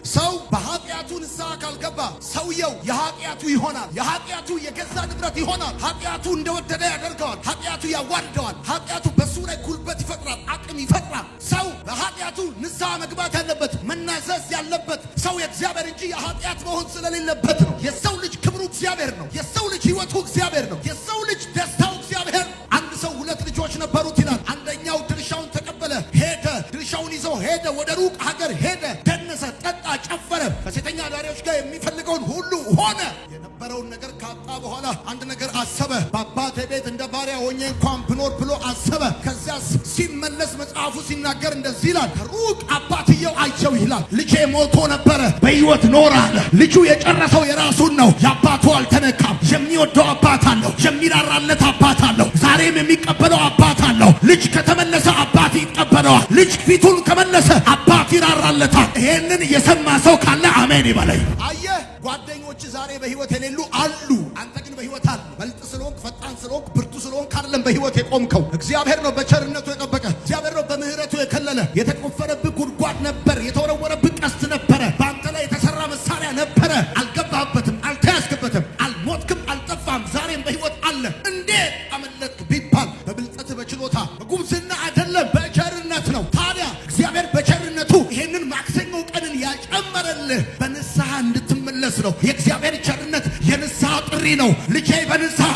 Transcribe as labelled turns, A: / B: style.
A: ሰው በኃጢአቱ ንስሐ ካልገባ ሰውየው የኃጢአቱ ይሆናል። የኃጢአቱ የገዛ ንብረት ይሆናል። ኃጢአቱ እንደወደደ ያደርገዋል። ኃጢአቱ ያዋርደዋል። ኃጢአቱ በሱ ላይ ጉልበት ይፈጥራል፣ አቅም ይፈጥራል። ሰው በኃጢአቱ ንስሐ መግባት ያለበት መናዘዝ ያለበት ሰው የእግዚአብሔር እንጂ የኃጢአት መሆን ስለሌለበት ነው። የሰው ልጅ ክብሩ እግዚአብሔር ነው። የሰው ልጅ ሕይወቱ እግዚአብሔር ነው። የሰው ልጅ ደስታው እግዚአብሔር። አንድ ሰው 2 ልጆች ነበሩት ይላል። አንደኛው ድርሻውን ተቀበለ፣ ሄደ። ድርሻውን ይዞ ሄደ፣ ወደ ሩቅ ሀገር ሄደ። ደነሰ፣ ጠጣ፣ ጨፈረ፣ ከሴተኛ አዳሪዎች ጋር የሚፈልገውን ሁሉ ሆነ። የነበረውን ነገር ካጣ በኋላ አንድ ነገር አሰበ። በአባቴ ቤት እንደ ባሪያ ሆኜ እንኳን ብኖር ብሎ አሰበ። ከዚያስ ሲመለስ መጽሐፉ ሲናገር እንደዚህ ይላል። ከሩቅ አባትየው አየው ይላል። ልጄ ሞቶ ነበረ በሕይወት ኖረ አለ። ልጁ የጨረሰው የራሱን ነው። የአባቱ አልተነካም። የሚወደው አባት አለው። የሚራራለት አባት አለው። ዛሬም የሚቀበለው አባት አለው። ልጅ ከተመለሰ አባት ይቀበለዋል። ልጅ ፊቱን ከመለሰ አባት ይራራለታል። ይሄንን የሰማ ሰው ካለ አሜን ይበለኝ። አየህ፣ ጓደኞች ዛሬ በሕይወት የሌሉ አሉ። አንተ ግን በሕይወት አለ። በልጥ ስለሆንክ፣ ፈጣን ስለሆንክ፣ ብርቱ ስለሆንክ አይደለም በሕይወት የቆምከው። እግዚአብሔር ነው በቸርነቱ የጠበቀ። እግዚአብሔር ነው በምህረቱ የከለለ። የተቆፈረብህ ጉድጓድ ነበር። የተወረወረብህ ቀስት ነበረ። በአንተ ላይ የተሰራ መሳሪያ ነበረ። አልገባህበትም፣ አልተያዝክበትም፣ አልሞትክም፣ አልጠፋም። ዛሬም በሕይወት አለ። እንዴት አመለጥክ ቢባል በብልጠት በችሎታ በጉብዝና አይደለም፣ በቸርነት ነው። ታዲያ እግዚአብሔር በቸርነቱ ይሄንን ማክሰኞ ቀንን ያጨመረልህ በንስሐ እንድትመለስ ነው። የእግዚአብሔር ቸርነት የንስሐ ጥሪ ነው። ልጄ በንስሐ